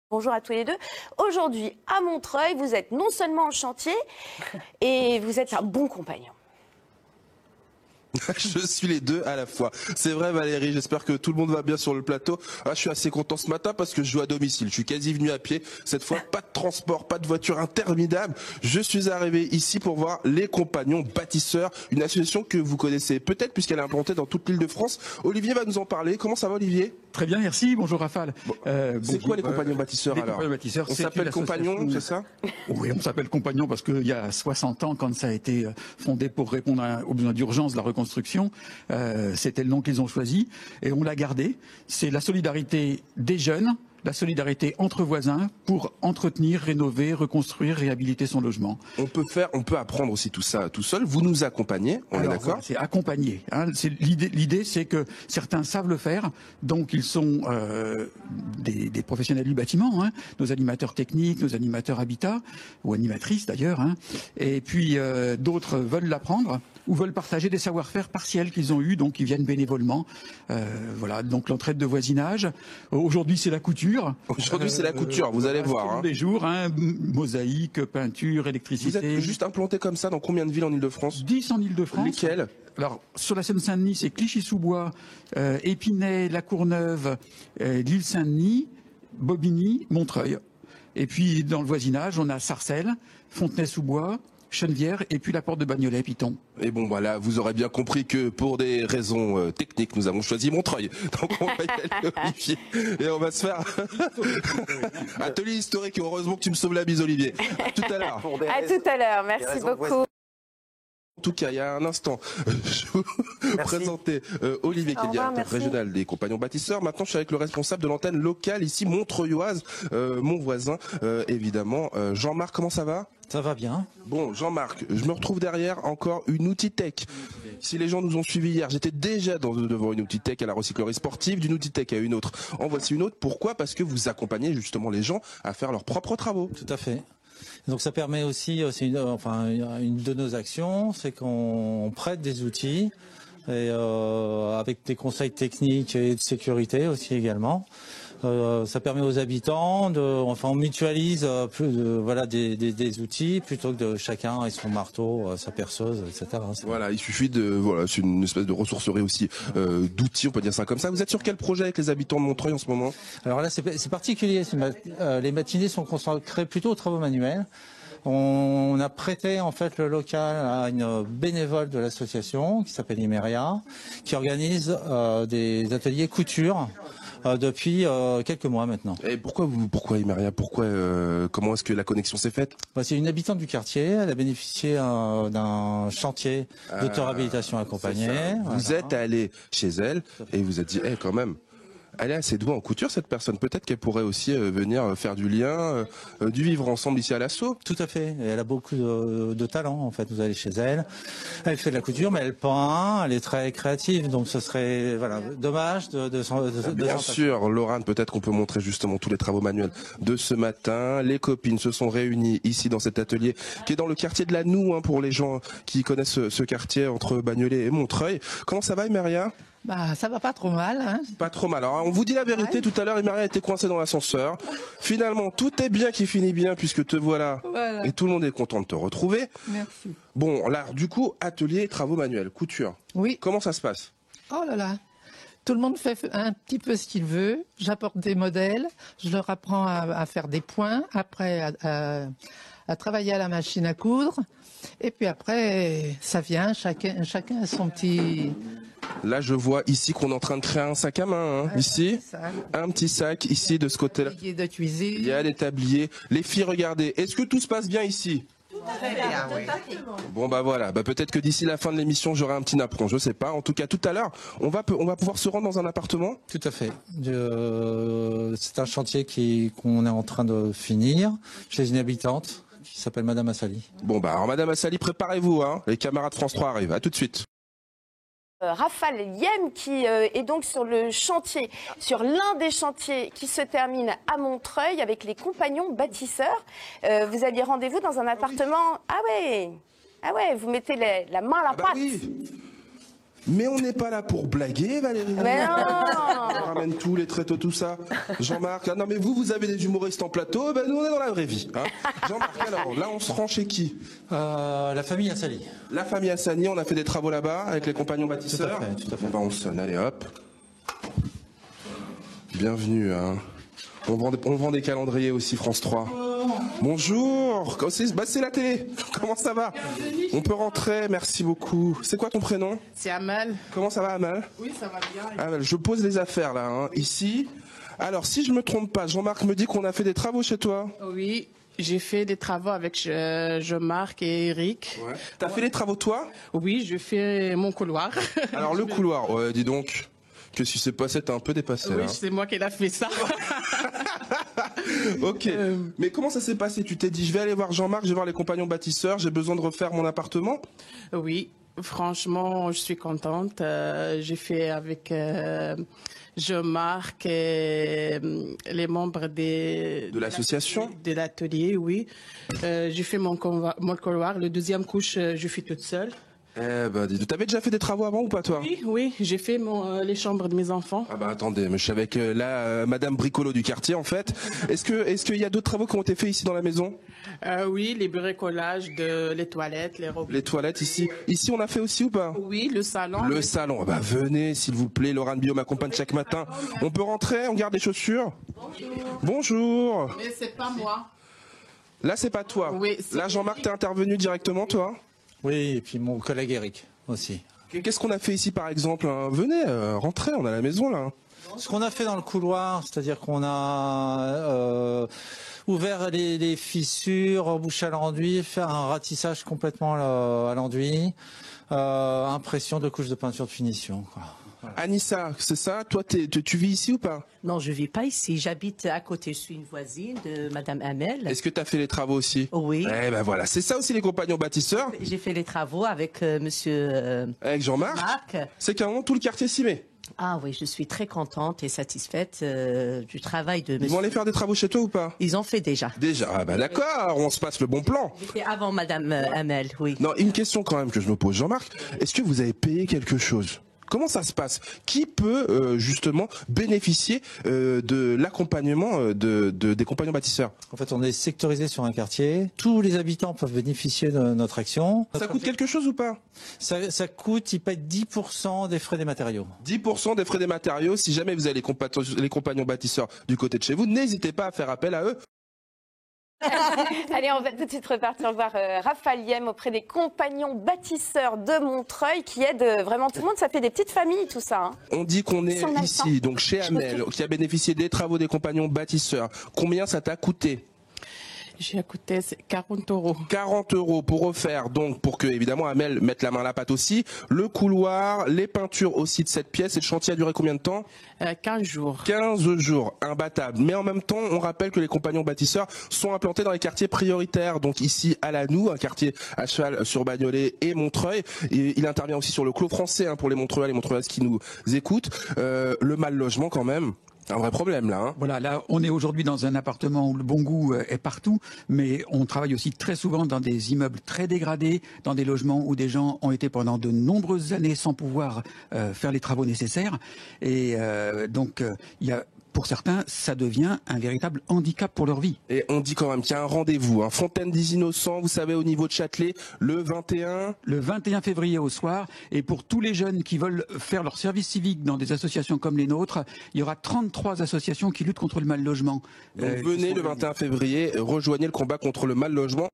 Bonjour à tous les deux. Aujourd'hui, à Montreuil, vous êtes non seulement en chantier, et vous êtes un bon compagnon. Je suis les deux à la fois. C'est vrai Valérie, j'espère que tout le monde va bien sur le plateau. Je suis assez content ce matin parce que je joue à domicile. Je suis quasi venu à pied. Cette fois, pas de transport, pas de voiture interminable. Je suis arrivé ici pour voir les Compagnons Bâtisseurs, une association que vous connaissez peut-être puisqu'elle est implantée dans toute l'île de France. Olivier va nous en parler. Comment ça va Olivier? Très bien, merci. Bonjour Rafale. C'est quoi les Compagnons Bâtisseurs les alors? Compagnons Bâtisseurs, on s'appelle Compagnons, c'est ça? Oui, on s'appelle Compagnons parce qu'il y a 60 ans, quand ça a été fondé pour répondre aux besoins d'urgence de la reconstruction, c'était le nom qu'ils ont choisi et on l'a gardé. C'est la solidarité des jeunes, la solidarité entre voisins pour entretenir, rénover, reconstruire, réhabiliter son logement. On peut apprendre aussi tout ça tout seul. Vous nous accompagnez, on est d'accord? Voilà, c'est accompagner. Hein. L'idée, c'est que certains savent le faire, donc ils sont des professionnels du bâtiment, hein, nos animateurs techniques, nos animateurs habitat, ou animatrices d'ailleurs, hein. Et puis d'autres veulent l'apprendre ou veulent partager des savoir-faire partiels qu'ils ont eus, donc ils viennent bénévolement. Voilà, donc l'entraide de voisinage. Aujourd'hui, c'est la couture. Aujourd'hui, c'est la couture, vous allez voir. Tous les jours, hein, mosaïque, peinture, électricité. Vous êtes juste implanté comme ça dans combien de villes en Ile-de-France? 10 en Ile-de-France. Lesquelles? Alors, sur la Seine-Saint-Denis, c'est Clichy-sous-Bois, Épinay, La Courneuve, l'île Saint-Denis, Bobigny, Montreuil. Et puis, dans le voisinage, on a Sarcelles, Fontenay-sous-Bois, Chenevière et puis la porte de Bagnolet, Piton. Et bon voilà, vous aurez bien compris que pour des raisons techniques, nous avons choisi Montreuil. Donc on va y aller Olivier et on va se faire atelier historique. Et heureusement que tu me sauves la bise Olivier. À tout à l'heure. À tout à l'heure, merci beaucoup. En tout cas, il y a un instant, je vous présentais Olivier, qui est directeur régional des Compagnons Bâtisseurs. Maintenant, je suis avec le responsable de l'antenne locale ici, montreuilloise, mon voisin, évidemment. Jean-Marc, comment ça va? Ça va bien. Bon, Jean-Marc, je me retrouve derrière encore une Outitech. Si les gens nous ont suivis hier, j'étais déjà devant une Outitech à la recyclerie sportive, d'une Outitech à une autre. En voici une autre. Pourquoi? Parce que vous accompagnez justement les gens à faire leurs propres travaux. Tout à fait. Donc ça permet aussi, une de nos actions, c'est qu'on prête des outils et avec des conseils techniques et de sécurité aussi également. Ça permet aux habitants on mutualise des outils plutôt que de chacun et son marteau, sa perceuse, etc. Voilà, il suffit c'est une espèce de ressourcerie aussi d'outils, on peut dire ça comme ça. Vous êtes sur quel projet avec les habitants de Montreuil en ce moment? Alors là, c'est particulier. Les matinées sont consacrées plutôt aux travaux manuels. On a prêté en fait le local à une bénévole de l'association qui s'appelle Imeria, qui organise des ateliers couture. Depuis quelques mois maintenant. Et pourquoi Imeria? Comment est-ce que la connexion s'est faite? C'est une habitante du quartier. Elle a bénéficié d'un chantier d'auto-réhabilitation accompagnée. Vous êtes allé chez elle et vous êtes dit, quand même, elle est assez douée en couture cette personne. Peut-être qu'elle pourrait aussi venir faire du lien, du vivre ensemble ici à l'assaut. Tout à fait. Et elle a beaucoup de talent en fait. Vous allez chez elle. Elle fait de la couture, mais elle peint. Elle est très créative. Donc ce serait dommage Bien sûr, Laurent, peut-être qu'on peut montrer justement tous les travaux manuels de ce matin. Les copines se sont réunies ici dans cet atelier qui est dans le quartier de la Noue, pour les gens qui connaissent ce quartier entre Bagnolet et Montreuil. Comment ça va, Imeria? Ça va pas trop mal. Hein. Pas trop mal. Alors, on vous dit la vérité, tout à l'heure, Imeria était coincée dans l'ascenseur. Finalement, tout est bien qui finit bien puisque te voilà. Et tout le monde est content de te retrouver. Merci. Bon, là, du coup, atelier, travaux manuels, couture. Oui. Comment ça se passe? Oh là là. Tout le monde fait un petit peu ce qu'il veut. J'apporte des modèles. Je leur apprends à faire des points. Après, à travailler à la machine à coudre. Et puis après, ça vient. Chacun a son petit... Là, je vois ici qu'on est en train de créer un sac à main. Ici, un petit sac ici de ce côté-là. De cuisine. Il y a les tabliers. Les filles, regardez. Est-ce que tout se passe bien ici? Très bien, oui. Bon voilà, peut-être que d'ici la fin de l'émission j'aurai un petit napperon, je sais pas. En tout cas, tout à l'heure, on va pouvoir se rendre dans un appartement. Tout à fait. C'est un chantier qu'on est en train de finir chez une habitante qui s'appelle Madame Assali. Bon alors Madame Assali, préparez-vous, les camarades France 3 arrivent. À tout de suite. Rafale Yem qui est donc sur le chantier, sur l'un des chantiers qui se termine à Montreuil avec les Compagnons Bâtisseurs. Vous aviez rendez-vous dans un appartement. Ah ouais, vous mettez la main à la pâte. Oui. Mais on n'est pas là pour blaguer, Valérie. Mais non. On ramène tout, les tréteaux, tout ça. Jean-Marc, ah non mais vous avez des humoristes en plateau, ben nous on est dans la vraie vie. Hein. Jean-Marc, alors là on se rend chez qui? La famille Assali. La famille Hassani, on a fait des travaux là-bas avec les compagnons bâtisseurs. Tout à fait. On sonne, allez hop. Bienvenue. Hein. On vend des calendriers aussi, France 3. Bonjour, c'est la télé. Comment ça va? On peut rentrer, merci beaucoup. C'est quoi ton prénom? C'est Amal. Comment ça va, Amal? Oui, ça va bien. Amal, je pose les affaires là, hein. Ici. Alors, si je me trompe pas, Jean-Marc me dit qu'on a fait des travaux chez toi. Oui, j'ai fait des travaux avec Jean-Marc et Eric. Ouais. T'as fait les travaux toi? Oui, je fais mon couloir. Alors, le couloir, ouais, dis donc. Qu'est-ce qui s'est passé? T'as un peu dépassé. Oui, hein. c'est moi qui ai fait ça. Ok. Mais comment ça s'est passé? Tu t'es dit, je vais aller voir Jean-Marc, je vais voir les compagnons bâtisseurs, j'ai besoin de refaire mon appartement? Oui, franchement, je suis contente. J'ai fait avec Jean-Marc et les membres De l'association? de l'atelier, oui. J'ai fait mon couloir. Le deuxième couche, je fais toute seule. Eh ben, dis, t'avais déjà fait des travaux avant ou pas, toi? Oui, j'ai fait les chambres de mes enfants. Ah bah attendez, mais je suis avec Madame Bricolo du quartier en fait. Est-ce qu'il y a d'autres travaux qui ont été faits ici dans la maison? Oui, les bricolages les toilettes, les robinets. Les toilettes ici. Ici on a fait aussi ou pas? Oui, le salon. Le salon. Ah bah venez s'il vous plaît, Laurent Bio m'accompagne chaque matin. On peut rentrer, on garde les chaussures. Bonjour. Mais c'est pas moi. Là c'est pas toi. Oui, là Jean-Marc t'es intervenu directement toi? Oui, et puis mon collègue Eric aussi. Qu'est-ce qu'on a fait ici par exemple? Venez, rentrez, on est à la maison là. Ce qu'on a fait dans le couloir, c'est-à-dire qu'on a ouvert les fissures, rebouché à l'enduit, faire un ratissage complètement à l'enduit, impression de couches de peinture de finition, quoi. Voilà. Anissa, c'est ça? Toi, tu vis ici ou pas? Non, je vis pas ici. J'habite à côté. Je suis une voisine de Madame Hamel. Est-ce que tu as fait les travaux aussi? Oui. Eh ben voilà, c'est ça aussi les compagnons bâtisseurs. J'ai fait les travaux avec Monsieur Avec Jean-Marc. Marc. C'est carrément tout le quartier s'y met. Ah oui, je suis très contente et satisfaite du travail de Ils Monsieur. vont aller faire des travaux chez toi ou pas? Ils ont fait déjà. Déjà, ah bah d'accord, on se passe le bon plan. C'était avant Madame Hamel, oui. Non, une question quand même que je me pose, Jean-Marc. Est-ce que vous avez payé quelque chose? Comment ça se passe? Qui peut justement bénéficier de l'accompagnement des compagnons bâtisseurs? En fait, on est sectorisé sur un quartier. Tous les habitants peuvent bénéficier de notre action. Ça coûte quelque chose ou pas? Ça coûte, ils payent 10% des frais des matériaux. 10% des frais des matériaux. Si jamais vous avez les compagnons bâtisseurs du côté de chez vous, n'hésitez pas à faire appel à eux. Allez, on va tout de suite repartir voir Raphaël Yem auprès des compagnons bâtisseurs de Montreuil qui aident vraiment tout le monde. Ça fait des petites familles, tout ça. Hein. On dit qu'on est Si on a le ici, temps. donc chez Amel, qui a bénéficié des travaux des compagnons bâtisseurs. Combien ça t'a coûté? J'ai coûté 40 euros. 40 euros pour refaire, donc pour que évidemment Amel mette la main à la pâte aussi, le couloir, les peintures aussi de cette pièce. Et le chantier a duré combien de temps? 15 jours. 15 jours, imbattable. Mais en même temps, on rappelle que les compagnons bâtisseurs sont implantés dans les quartiers prioritaires. Donc ici, à Lannou, un quartier à cheval sur Bagnolet et Montreuil. Et il intervient aussi sur le clos français pour les Montreuillois, les Montreuillaises qui nous écoutent. Le mal logement quand même. Un vrai problème là. Hein. Voilà, là, on est aujourd'hui dans un appartement où le bon goût est partout, mais on travaille aussi très souvent dans des immeubles très dégradés, dans des logements où des gens ont été pendant de nombreuses années sans pouvoir faire les travaux nécessaires. Et donc, il y a... Pour certains, ça devient un véritable handicap pour leur vie. Et on dit quand même qu'il y a un rendez-vous. Hein. Fontaine des Innocents, vous savez, au niveau de Châtelet, le 21. Le 21 février au soir. Et pour tous les jeunes qui veulent faire leur service civique dans des associations comme les nôtres, il y aura 33 associations qui luttent contre le mal logement. Donc venez le 21 février, rejoignez le combat contre le mal logement.